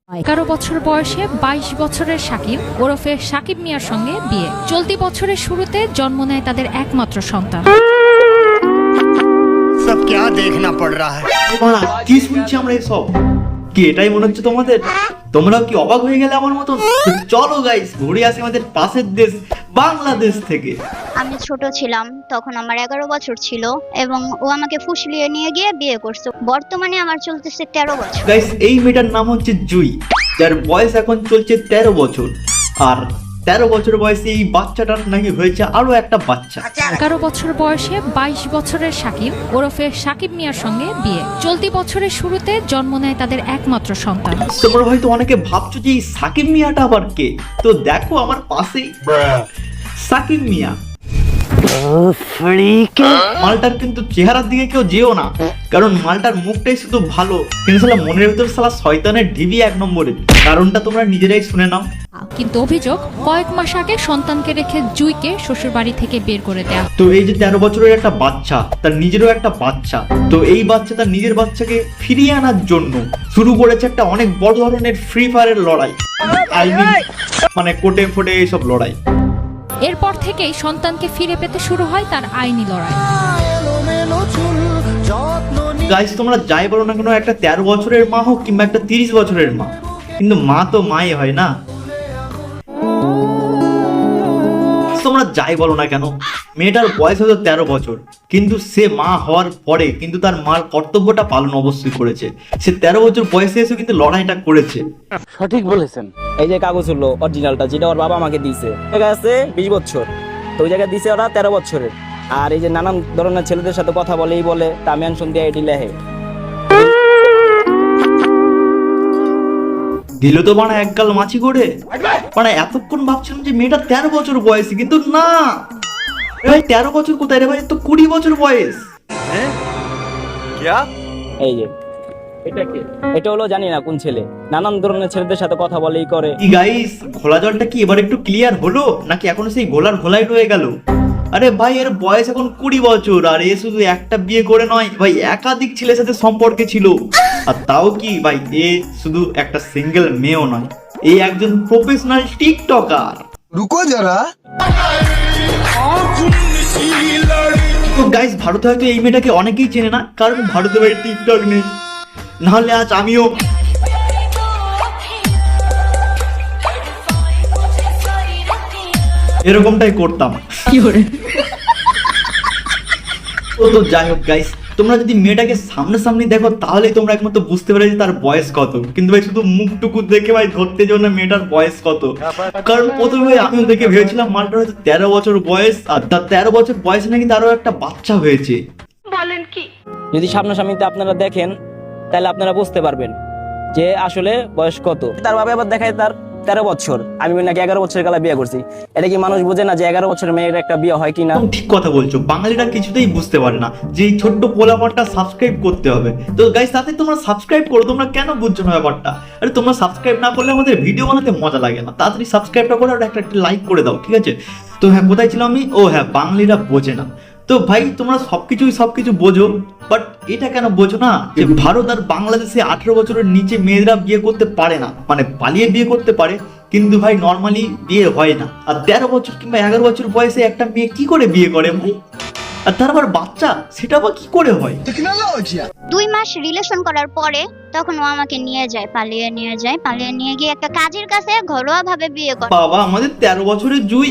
11 বছর বয়সে 22 বছরের সাকিব ওরফে সাকিব মিয়ার সঙ্গে বিয়ে। চলতি বছরের শুরুতে জন্ম নেয় তাদের একমাত্র সন্তান। সব क्या देखना पड़ रहा है। কি শুনছি আমরা এসব? কি এটাই মনে হচ্ছে তোমাদের? তোমরাও কি অবাক হয়ে গেলে আমার মতন? চলো গাইস ঘুরে আসি আমাদের পাশের দেশ বাংলাদেশ থেকে। আমি ছোট ছিলাম তখন, আমার 11 বছর ছিল এবং ও আমাকে ফুসলিয়ে নিয়ে গিয়ে বিয়ে করছে। বর্তমানে আমার চলতেছে 13 বছর। গাইস এই মেয়েটার নাম হচ্ছে জুই, যার বয়স এখন চলছে 13 বছর। আর 13 বছর বয়সে এই বাচ্চাটার নাকি হয়েছে আরো একটা বাচ্চা। 11 বছর বয়সে 22 বছরের সাকিব ওরফে সাকিব মিয়ার সঙ্গে বিয়ে। চলতি বছরের শুরুতে জন্ম নেয় তাদের একমাত্র সন্তান। তোমরা হয়তো অনেকে ভাবছো যে এই সাকিব মিয়াটা আবার কে? তো দেখো আমার পাশেই সাকিব মিয়া। মালটার কিন্তু চেহারার দিকে কেউ যেও না, কারণ মালটার মুখটাই শুধু ভালো, কিন্তু শালা মনের ভিতর শালা শয়তানের ঢিবি 1 নম্বরে। কারণটা তোমরা নিজেরাই শুনে নাও। কিন্তু অভিযোগ, কয়েক মাস আগে সন্তানকে রেখে জুইকে শ্বশুর বাড়ি থেকে বের করে দেয়া। তো এই যে 13 বছরের একটা বাচ্চা, তার নিজেরও একটা বাচ্চা, তো এই বাচ্চা তার নিজের বাচ্চাকে ফিরিয়ে আনার জন্য শুরু করেছে একটা অনেক বড় ধরনের ফ্রি ফায়ারের লড়াই। মানে কোটে ফোটে এইসব লড়াই। এরপর থেকেই সন্তানকে ফিরে পেতে শুরু হয় তার আইনি লড়াই। গাইস তোমরা যাই বলো না কেন, একটা 13 বছরের মা হোক কিংবা একটা 30 বছরের মা, কিন্তু মা তো মাই হয় না। তোমরা যাই বলো না কেন, মেয়েটার বয়স হয়তো 13 বছর, কিন্তু সে মা হওয়ার পরে কিন্তু তার মার কর্তব্যটা পালন অবশ্যই করেছে। সে 13 বছর বয়সে এসে কিন্তু লড়াইটা করেছে। সঠিক বলেছেন। এই যে কাগজ হলো অরিজিনালটা, যেটা ওর বাবা আমাকে দিয়েছে, এটা আছে 20 বছর, তো ওই জায়গায় দিছে ওরা 13 বছরের। আর এই যে নানান ধরনের ছেলেদের সাথে কথা বলেই বলে তা মেনশন দিয়ে আইডি লেহে দিল তো বানা একগাল মাছি করে। মানে এতক্ষণ ভাবছিলাম যে মেয়েটা 13 বছর বয়সী, কিন্তু না ভাই 13 বছর কোথায় রে ভাই, তো 20 বছর বয়স। এই যে এটা হলো জানি না কোন ছেলে, নানান ধরনের ছেলেদের সাথে কথা বলেই করে। কি গাইস, ঘোলা জলটা কি এবার একটু ক্লিয়ার হলো, নাকি এখনো সেই গোলার ঘোলাই রয়ে গেল? আরে ভাই এর বয়স এখন 20 বছর, আর এ শুধু একটা বিয়ে করে নয় ভাই, একাধিক ছেলের সাথে সম্পর্কে ছিল। আর তাও কি ভাই, এ শুধু একটা সিঙ্গেল মেয়েও নয়, এই একজন প্রফেশনাল টিকটকার। रुको जरा। তো গাইস ভারতে হয়তো এই মেয়েটাকে অনেকেই চেনে না, কারণ ভারতে ভাই টিকটক নেই, নাহলে আজ আমিও এরকমটাই করতাম। তো যাই হোক গাইস, তোমরা যদি মেয়েটাকে সামনাসামনি দেখো তাহলে তোমরা একমাত্র বুঝতে পারবে যে তার বয়স কত, কিন্তু ভাই শুধু মুখটুকু দেখে ভাই ধরতে যাও না মেয়েটার বয়স কত। কারণ প্রথমে ভাই আমিও দেখে ভেবেছিলাম মালটার হয়তো 13 বছর বয়স, আর তার 13 বছর বয়সে নাকি তারও একটা বাচ্চা হয়েছে। যদি সামনাসামনিতে আপনারা দেখেন তাহলে আপনারা বুঝতে পারবেন যে আসলে বয়স কত। তার বাবা আবার দেখায় তার 13 বছর, আমি নাকি 11 বছরের কালে বিয়ে করছি। এটা কি মানুষ বোঝে না যে 11 বছরের মেয়ের একটা বিয়ে হয় কিনা? ঠিক কথা বলছো, বাঙালিরা কিছুতেই বুঝতে পারে না যে এই ছোট্ট পোলাপানটা সাবস্ক্রাইব করতে হবে। তো গাইস তাতে তোমরা সাবস্ক্রাইব করো, তোমরা কেন বুঝছো না ব্যাপারটা? আরে তোমরা সাবস্ক্রাইব না করলে আমাদের ভিডিও বানাতে মজা লাগে না। তাড়াতাড়ি সাবস্ক্রাইবটা করে আর একটা লাইক করে দাও, ঠিক আছে? তো হ্যাঁ, কোথায় ছিলাম আমি? ও হ্যাঁ, বাঙালিরা বোঝে না। তো ভাই তোমরা সবকিছু বোঝো, বাট এটা কেন বোঝো না যে ভারত আর বাংলাদেশে 18 বছরের নিচে মেয়েরা বিয়ে করতে পারে না, মানে পালিয়ে বিয়ে করতে পারে, কিন্তু ভাই নর্মালি বিয়ে হয় না। আর 13 বছর কিংবা 11 বছর বয়সে একটা মেয়ে কি করে বিয়ে করে ভাই? আর তার আবার বাচ্চা, সেটা আবার কি করে হয়? 2 মাস রিলেশন করার পরে তখন ও আমাকে নিয়ে যায়, পালিয়ে নিয়ে গিয়ে একটা কাজের কাছে ঘরোয়া ভাবে বিয়ে করে। বাবা আমাদের 13 বছরের জুই,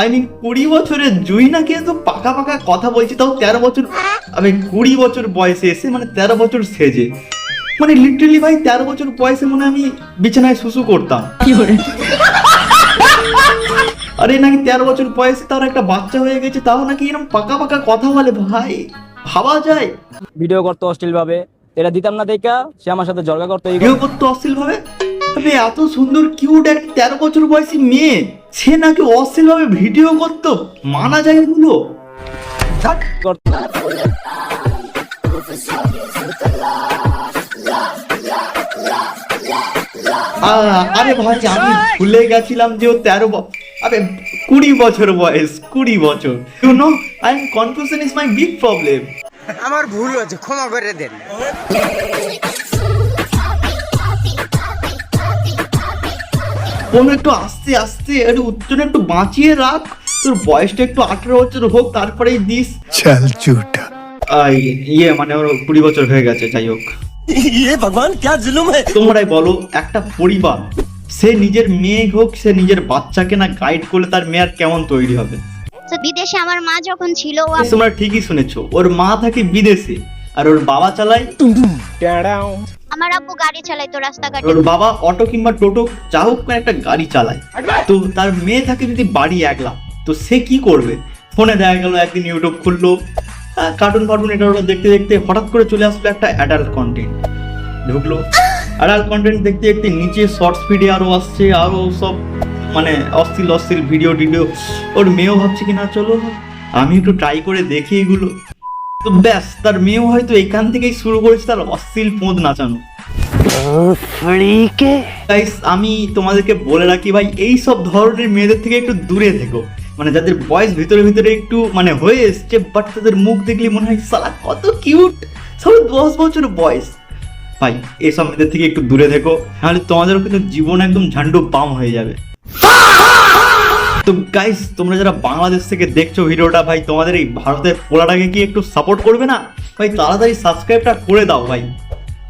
আই মিন 20 বছরের জুই নাকি এত পাকা কথা বলছি, তাও 13 বছর, আমি 20 বছর বয়সে এসে মানে 13 বছর সেজে, মানে লিটারালি ভাই 13 বছর বয়সে মনে আমি বিছানায় শুশু করতাম। আরে নাকি 13 বছর বয়সে তার একটা বাচ্চা হয়ে গেছে, তাও নাকি এরকম পাকা কথা বলে, ভাই ভাবা যায়? ভিডিও করতে অশ্লীল ভাবে, এটা দিতাম না দেখা সে আমার সাথে ঝগড়া করতে ভিডিও করতে অশ্লীল ভাবে? তবে এত সুন্দর কিউট এক 13 বছর বয়সী মেয়ে, সে নাকি অশ্লীল ভাবে ভিডিও করতো? মানা যায় এগুলো? আরে ভাই আমি ভুলে গেছিলাম যে ও 20 বছর বয়স, 20 বছর। You know, I am confusion is my big problem. আমার ভুল হয়েছে, ক্ষমা করে দেন। ফোন একটু আস্তে আস্তে একটু উচ্চারণ একটু বাঁচিয়ে রাখ, তোর বয়সটা একটু 18 বছর হোক তারপরেই দিস। चल झूठा। ইয়ে মানে ওর 20 বছর হয়ে গেছে, যাই হোক। তোমরাই বলো একটা পরিবার সে নিজের মেয়ে হোক সে নিজের বাচ্চাকে না গাইড করলে তার মেয়ে আর কেমন তৈরি হবে? তো বিদেশে আমার মা যখন ছিল ও তোমরা ঠিকই শুনেছো, ওর মা থাকে বিদেশে আর ওর বাবা চালায়, আমার আব্বু গাড়ি চালাইতো রাস্তাঘাটে। ওর বাবা অটো কিংবা টোটো যা হোক করে একটা গাড়ি চালায়। তো তার মেয়ে থাকে যদি বাড়ি একলা, তো সে কি করবে? ফোনে দেখা গেল একদিন ইউটিউব খুললো, কার্টুন ফার্টুন এটা ওটা দেখতে দেখতে হঠাৎ করে চলে আসলো একটা অ্যাডাল্ট কন্টেন্ট, ঢুকলো অ্যাডাল্ট কন্টেন্ট দেখতে দেখতে নিচে শর্টস ভিডিও আরো আসছে, আরো সব মানে অশ্লীল অশ্লীল ভিডিও টিডিও। ওর মেয়েও ভাবছে কি না চলো আমি একটু ট্রাই করে দেখি এগুলো। তো ব্যাস তার মেয়েও হয়তো এখান থেকেই শুরু করেছে তার অশ্লীল পোঁদ নাচানো। গাইস আমি তোমাদেরকে বলে রাখি ভাই, এই সব ধরনের মেয়েদের থেকে একটু দূরে থেকো, মানে যাদের বয়স ভিতরে ভিতরে একটু মানে হয়ে এসছে, বাট তাদের মুখ দেখলে মনে হয় সালা কত কিউট, সব 10 বছর বয়স। ভাই এইসব মেয়েদের থেকে একটু দূরে থেকো, নাহলে তোমাদেরও কিন্তু জীবন একদম ঝান্ডু বাম হয়ে যাবে। তো গাইস তোমরা যারা বাংলাদেশ থেকে দেখছো ভিডিওটা, ভাই তোমাদের এই ভারতের পোলাটাকে কি একটু সাপোর্ট করবে না? ভাই তাড়াতাড়ি সাবস্ক্রাইবটা করে দাও ভাই,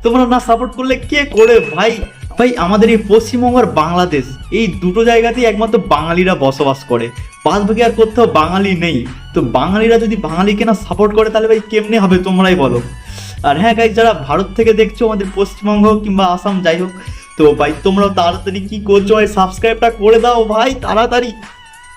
তোমরা না সাপোর্ট করলে কে করে ভাই? ভাই আমাদের এই পশ্চিমবঙ্গ আর বাংলাদেশ এই দুটো জায়গাতেই একমাত্র বাঙালিরা বসবাস করে, বাদ বাকি আর কোথাও বাঙালি নেই। তো বাঙালিরা যদি বাঙালিকে না সাপোর্ট করে তাহলে ভাই কেমনে হবে তোমরাই বলো। আর হ্যাঁ গাইস যারা ভারত থেকে দেখছো আমাদের পশ্চিমবঙ্গ কিংবা আসাম যাই হোক, তো ভাই তোমরাও তাড়াতাড়ি কি করছো ভাই, সাবস্ক্রাইবটা করে দাও ভাই তাড়াতাড়ি,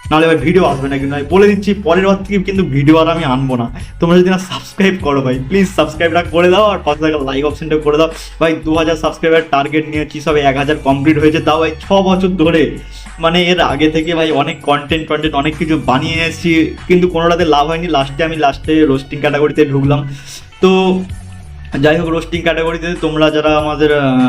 নাহলে ভাই ভিডিও আসবে না। কিন্তু আমি বলে দিচ্ছি পরের বার থেকে কিন্তু ভিডিও আর আমি আনবো না, তোমরা যদি না সাবস্ক্রাইব করো ভাই প্লিজ সাবস্ক্রাইবটা করে দাও, আর পাশে থাকা লাইক অপশনটা করে দাও। ভাই 2000 সাবস্ক্রাইবার টার্গেট নিয়েছি, সব 1000 কমপ্লিট হয়েছে, তাও ভাই 6 বছর ধরে, মানে এর আগে থেকে ভাই অনেক কন্টেন্ট অনেক কিছু বানিয়ে এসেছি, কিন্তু কোনোটাতে লাভ হয়নি। লাস্টে রোস্টিং ক্যাটাগরিতে ঢুকলাম। তো যাই হোক রোস্টিং ক্যাটাগরিতে তোমরা যারা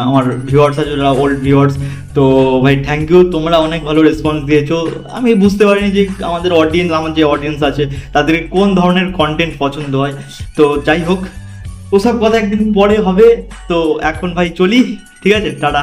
আমার ভিউয়ার্স আছে, যারা ওল্ড ভিউয়ার্স, তো ভাই থ্যাংক ইউ, তোমরা অনেক ভালো রেসপন্স দিয়েছো। আমি বুঝতে পারিনি যে আমাদের অডিয়েন্স, আমার যে অডিয়েন্স আছে তাদেরকে কোন ধরনের কন্টেন্ট পছন্দ হয়। তো যাই হোক ওসব কথা একদিন পরে হবে। তো এখন ভাই চলি, ঠিক আছে, টাটা।